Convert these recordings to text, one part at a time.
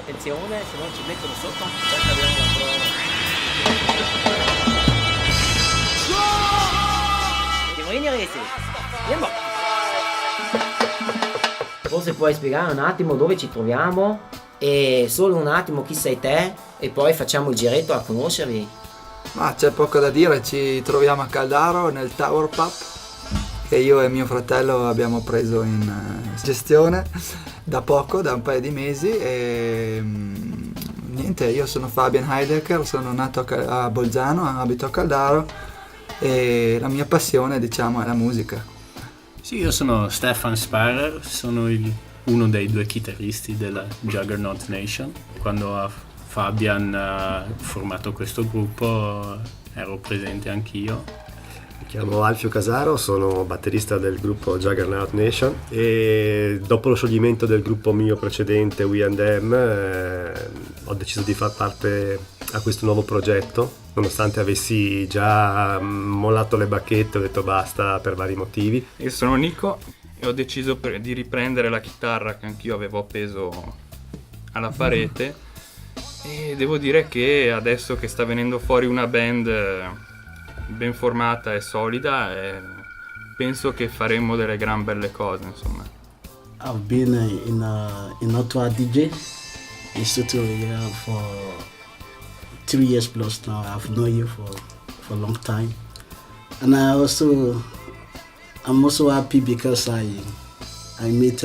Attenzione, se non ci mettono sotto, già abbiamo la prova. Andiamo in resi. Andiamo. Forse puoi spiegare un attimo dove ci troviamo e solo un attimo chi sei te e poi facciamo il giretto a conoscervi. Ma c'è poco da dire, ci troviamo a Caldaro nel Tower Pub che io e mio fratello abbiamo preso in gestione da poco, da un paio di mesi e niente, io sono Fabian Heidegger, sono nato a Bolzano, abito a Caldaro e la mia passione diciamo è la musica. Sì, io sono Stefan Sparer, sono uno dei due chitarristi della Juggernaut Nation. Quando Fabian ha formato questo gruppo ero presente anch'io. Mi chiamo Alfio Casaro, sono batterista del gruppo Juggernaut Nation e dopo lo scioglimento del gruppo mio precedente We and Them ho deciso di far parte a questo nuovo progetto, nonostante avessi già mollato le bacchette, ho detto basta per vari motivi. Io sono Nico e ho deciso di riprendere la chitarra che anch'io avevo appeso alla parete e devo dire che adesso che sta venendo fuori una band ben formata e solida penso che faremo delle gran belle cose, insomma. I've been in Alto Adige in Südtirol for 3 years plus now. I've known you for a long time, and I'm also happy because I met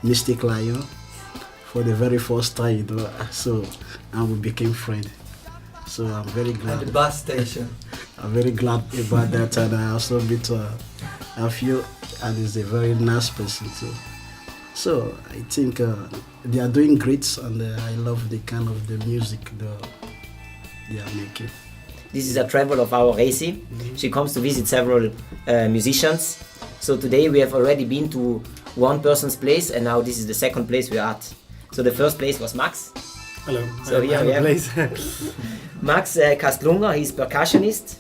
MYZTIC Lion for the very first time, so and we became friends. So I'm very glad. At the bus station. I'm very glad about that, and I also met Alfio, and he's a very nice person too. So I think they are doing great, and I love the kind of the music they are making. This is a travel of our Resi. She comes to visit several musicians. So today we have already been to one person's place, and now this is the second place we are at. So the first place was Max. Hello. So here we have Max Kastlunga. He's percussionist.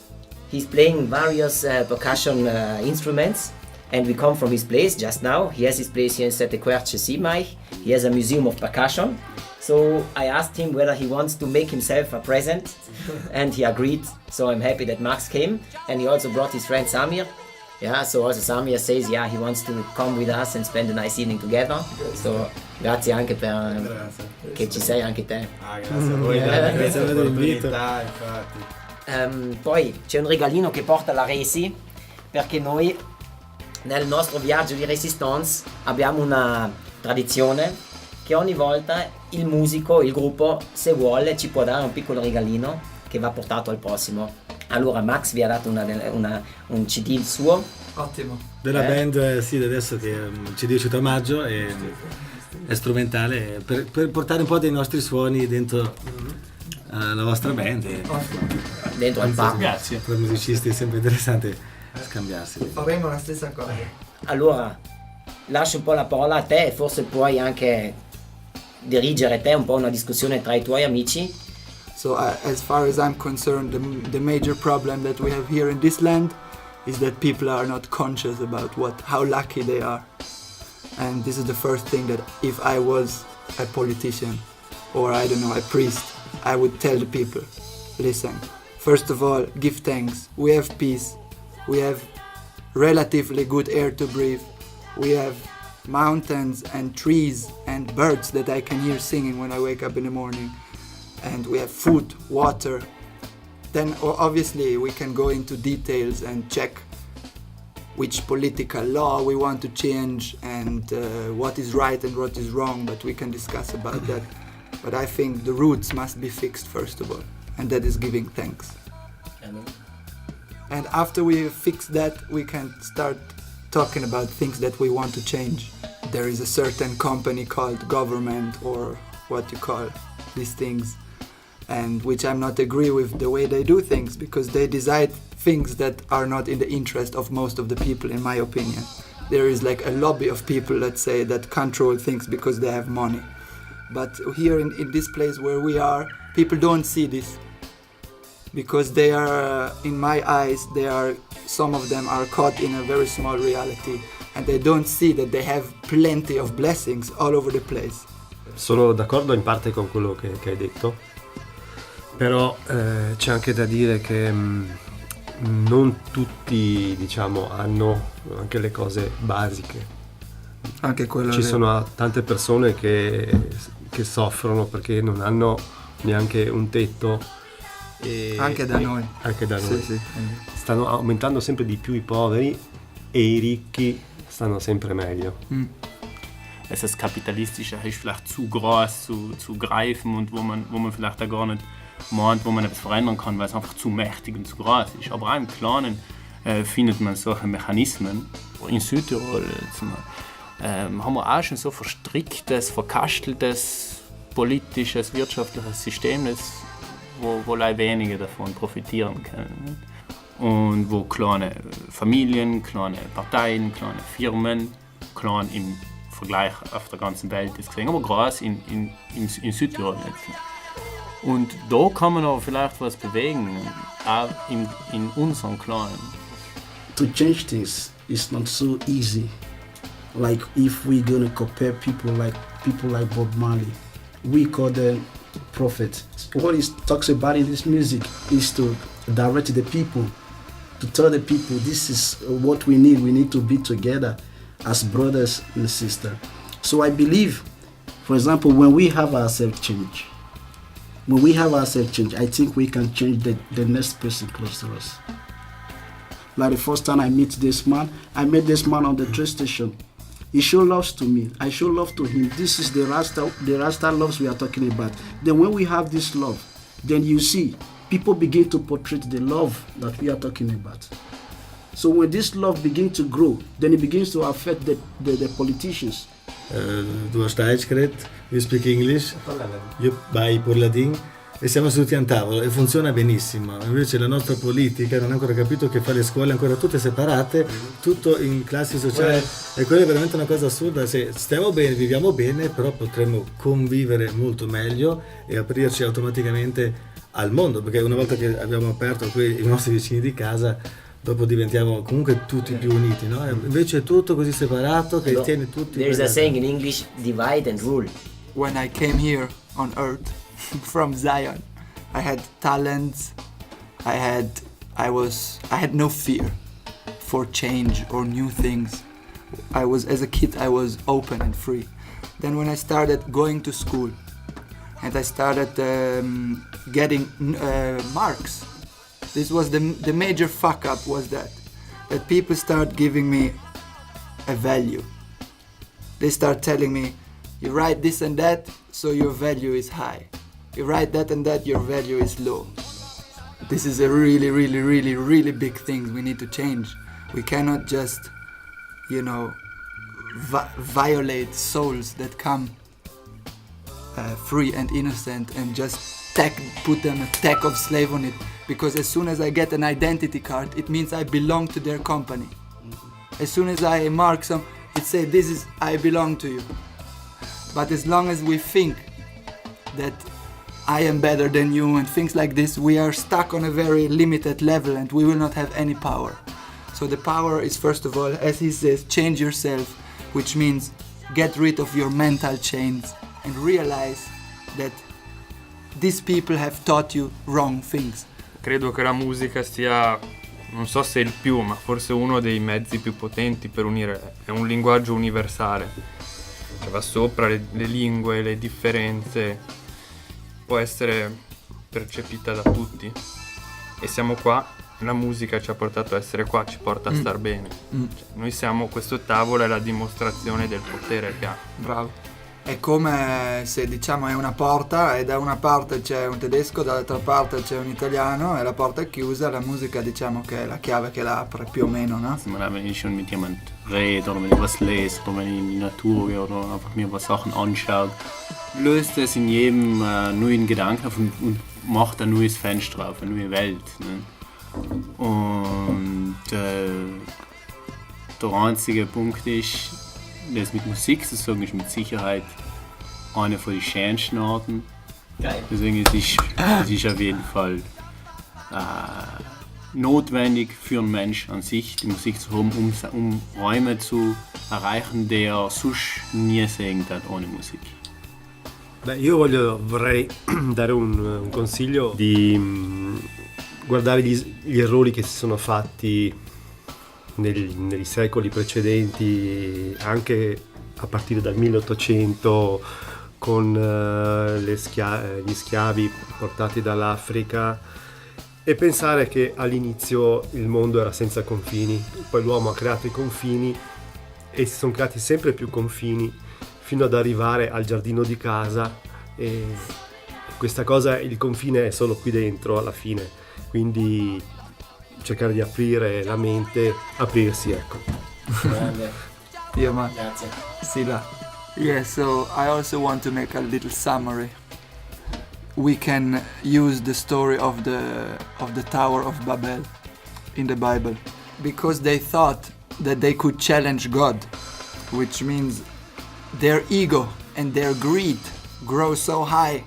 He's playing various percussion instruments, and we come from his place just now. He has his place here in Sette Querce Simaich. He has a museum of percussion. So I asked him whether he wants to make himself a present, and he agreed. So I'm happy that Max came, and he also brought his friend Samir. Yeah, so also Samir says, yeah, he wants to come with us and spend a nice evening together. So grazie anche per che ci sei anche te. Grazie a voi, grazie per l'invito. Poi c'è un regalino che porta la Resi, perché noi nel nostro viaggio di RESISTÅNZ abbiamo una tradizione che ogni volta il musico, il gruppo, se vuole, ci può dare un piccolo regalino che va portato al prossimo. Allora Max vi ha dato un CD suo. Ottimo. Della band, sì, adesso che il CD è uscito a maggio e è strumentale per portare un po' dei nostri suoni dentro la vostra band. Dentro al pub. Grazie. Per i musicisti è sempre interessante scambiarsi. Faremo la stessa cosa. Allora lascio un po' la parola a te e forse puoi anche dirigere te un po' una discussione tra i tuoi amici. So as far as I'm concerned, the major problem that we have here in this land is that people are not conscious about how lucky they are. And this is the first thing that if I was a politician or I don't know, a priest, I would tell the people, listen, first of all, give thanks. We have peace. We have relatively good air to breathe. We have mountains and trees and birds that I can hear singing when I wake up in the morning. And we have food, water. Then obviously we can go into details and check which political law we want to change and what is right and what is wrong, but we can discuss about that. But I think the roots must be fixed first of all, and that is giving thanks. And after we fix that, we can start talking about things that we want to change. There is a certain company called government, or what you call these things, and which I'm not agree with the way they do things, because they decide things that are not in the interest of most of the people, in my opinion. There is like a lobby of people, let's say, that control things because they have money. But here in this place where we are, people don't see this, because they are, in my eyes, some of them are caught in a very small reality, and they don't see that they have plenty of blessings all over the place. Sono d'accordo in parte con quello che hai detto, però c'è anche da dire che non tutti, diciamo, hanno anche le cose basiche. Anche quello Ci sono tante persone che soffrono perché non hanno neanche un tetto. Anche da noi. Anche da noi. Sì. Stanno aumentando sempre di più i poveri e i ricchi stanno sempre meglio. Das Kapitalistische ist vielleicht zu groß zu greifen und wo man vielleicht da gar nicht meint, wo man etwas verändern kann, weil es einfach zu mächtig und zu groß ist. Aber auch im Kleinen findet man solche Mechanismen. In Südtirol haben wir auch schon so verstricktes, verkasteltes politisches, wirtschaftliches System, wo leider wenige davon profitieren können. Und wo kleine Familien, kleine Parteien, kleine Firmen, klein im Vergleich auf der ganzen Welt ist gesehen, aber groß in Südtirol jetzt. Und da kann man auch vielleicht was bewegen, auch in unserem Kleinen. To change things is not so easy. Like if we're gonna compare people like Bob Marley, we call them prophets. What he talks about in this music is to direct the people, to tell the people this is what we need. We need to be together as brothers and sisters. So I believe, for example, when we have ourselves change, I think we can change the next person close to us. Like the first time I met this man on the train station. He showed love to me. I show love to him. This is the Rasta loves we are talking about. Then when we have this love, then you see, people begin to portray the love that we are talking about. So when this love begins to grow, then it begins to affect the politicians. Du hast Deutsch geredet, you speak English, io vai Porladin e siamo seduti a un tavolo e funziona benissimo. Invece la nostra politica non ha ancora capito che fa le scuole ancora tutte separate, tutto in classi sociali, e quello è veramente una cosa assurda. Se stiamo bene, viviamo bene, però potremmo convivere molto meglio e aprirci automaticamente al mondo, perché una volta che abbiamo aperto i nostri vicini di casa, dopo diventiamo comunque tutti più uniti, no? Invece è tutto così separato che tiene tutti. There's a saying in English, divide and rule. When I came here on earth from Zion, I had talents. I had no fear for change or new things. As a kid I was open and free. Then when I started going to school and I started getting marks, this was the major fuck up, was that people start giving me a value. They start telling me, you write this and that, so your value is high. You write that and that, your value is low. This is a really, really, really, really big thing we need to change. We cannot just, violate souls that come free and innocent and just put them a tag of slave on it. Because as soon as I get an identity card, it means I belong to their company. As soon as I mark it says, I belong to you. But as long as we think that I am better than you and things like this, we are stuck on a very limited level and we will not have any power. So the power is, first of all, as he says, change yourself, which means get rid of your mental chains and realize that these people have taught you wrong things. Credo che la musica sia, non so se il più, ma forse uno dei mezzi più potenti per unire. È un linguaggio universale, che va sopra le lingue, le differenze, può essere percepita da tutti. E siamo qua, la musica ci ha portato a essere qua, ci porta a star bene. Noi siamo, questo tavolo è la dimostrazione del potere che ha. Bravo. È come se è una porta e da una parte c'è un tedesco, dall'altra parte c'è un italiano e la porta è chiusa, la musica che è la chiave che la apre più o meno, no? Wenn ich schon mit jemand rede oder wenn ich was lese oder wenn ich in die Natur gehe oder einfach mir was Sachen anschaue, löst es in jedem neuen Gedanken auf und macht ein neues Fenster auf, eine neue Welt. Ne? Und der einzige Punkt ist, das mit Musik zu sagen, ist mit Sicherheit eine von den schönsten Arten. Geil. Deswegen es ist auf jeden Fall notwendig für einen Menschen an sich, die Musik zu haben, um Räume zu erreichen, die er sonst nie sehen kann ohne Musik. Beh, io vorrei dare un consiglio di guardare gli errori che si sono fatti nei secoli precedenti, anche a partire dal 1800, con gli schiavi portati dall'Africa, e pensare che all'inizio il mondo era senza confini, poi l'uomo ha creato i confini e si sono creati sempre più confini fino ad arrivare al giardino di casa, e questa cosa, il confine è solo qui dentro alla fine, quindi cercare di aprire la mente, aprirsi, ecco. Yeah, man. Grazie. Sila. Yeah, so I also want to make a little summary. We can use the story of the Tower of Babel in the Bible, because they thought that they could challenge God, which means their ego and their greed grow so high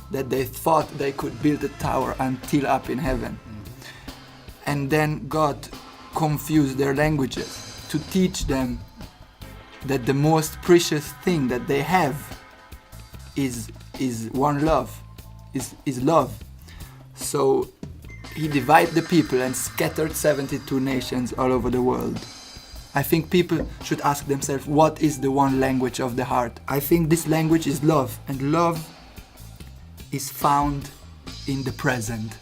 that they thought they could build a tower until up in heaven. And then God confused their languages to teach them that the most precious thing that they have is one love, is love. So he divided the people and scattered 72 nations all over the world. I think people should ask themselves, what is the one language of the heart? I think this language is love, and love is found in the present.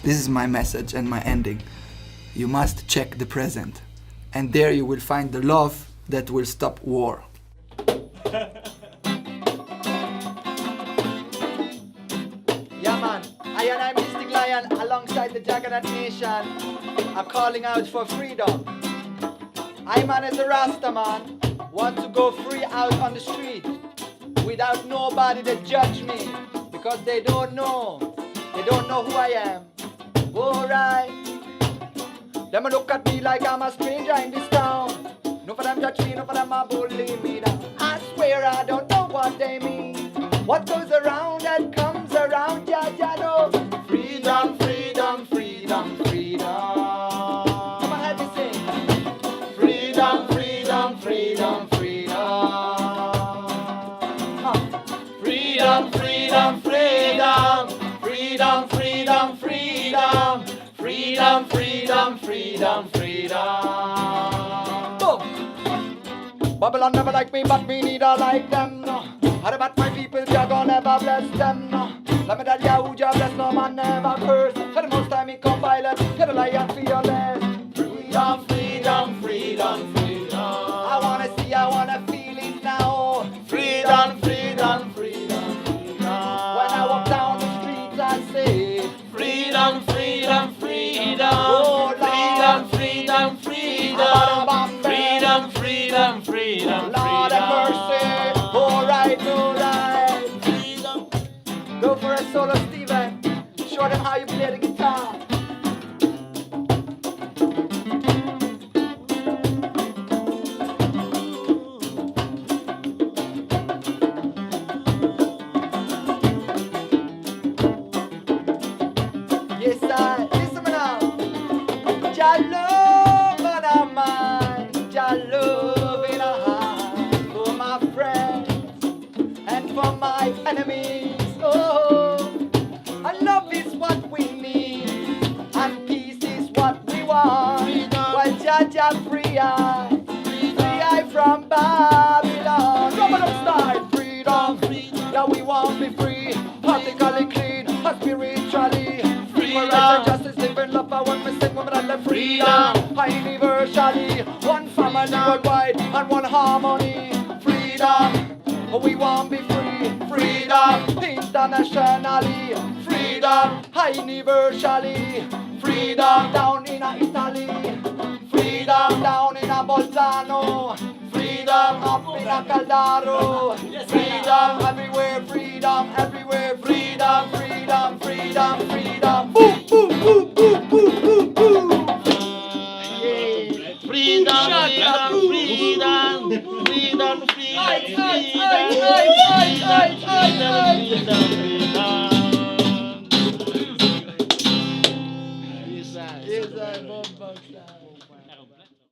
This is my message and my ending. You must check the present, and there you will find the love that will stop war. Yeah, man, I and I, MYZTIC Lion, alongside the Juggernaut Nation, are calling out for freedom. I, man, as a Rasta man, want to go free out on the street without nobody that judge me, because they don't know who I am. Alright, them a look at me like I'm a stranger in this town. No for them judge me, no for them a bully me now. I swear I don't know what they mean. What goes around and comes around, yeah, yeah, no. Freedom, freedom, freedom, freedom. Come on, help me sing. Freedom, freedom, freedom, freedom. Freedom, freedom, freedom. Freedom, freedom, freedom. Freedom, freedom, freedom, freedom. Boom. Babylon never like me, but me neither like them, no. How about my people, Jah gon' never bless them, no. Let me tell ya who Jah bless, no man never curse. For the most time he come violent, get a lion fearless. Freedom, freedom, freedom, freedom. I wanna feel it now. Freedom, freedom, freedom, freedom. When I walk down the streets I say, freedom, freedom, freedom. Oh, freedom, freedom, freedom. Freedom, freedom, freedom. Lord have mercy. Alright, alright. Freedom. Go for a solo, Steven. Show them how you play the guitar. Yes, I. Listen me now. Jah love and a mind. Jah love in a heart for my friends and for my enemies. Oh, and love is what we need, and peace is what we want. While Jah free I from Babylon. Rubber up style, freedom. Yeah, we want be free, politically clean, spiritually free. For rights and justice, live in love. I want me sing women and the freedom. Universally, one family worldwide and one harmony. Freedom. We want be free, freedom, internationally, freedom, universally, freedom down in Italy, freedom down in Bolzano, freedom up in Caldaro, freedom everywhere, freedom everywhere, freedom, freedom, freedom, freedom, boom, boom, boom, boom, boom, boom, boom. Freedom, freedom, freedom, freedom, freedom, freedom, freedom, freedom, freedom.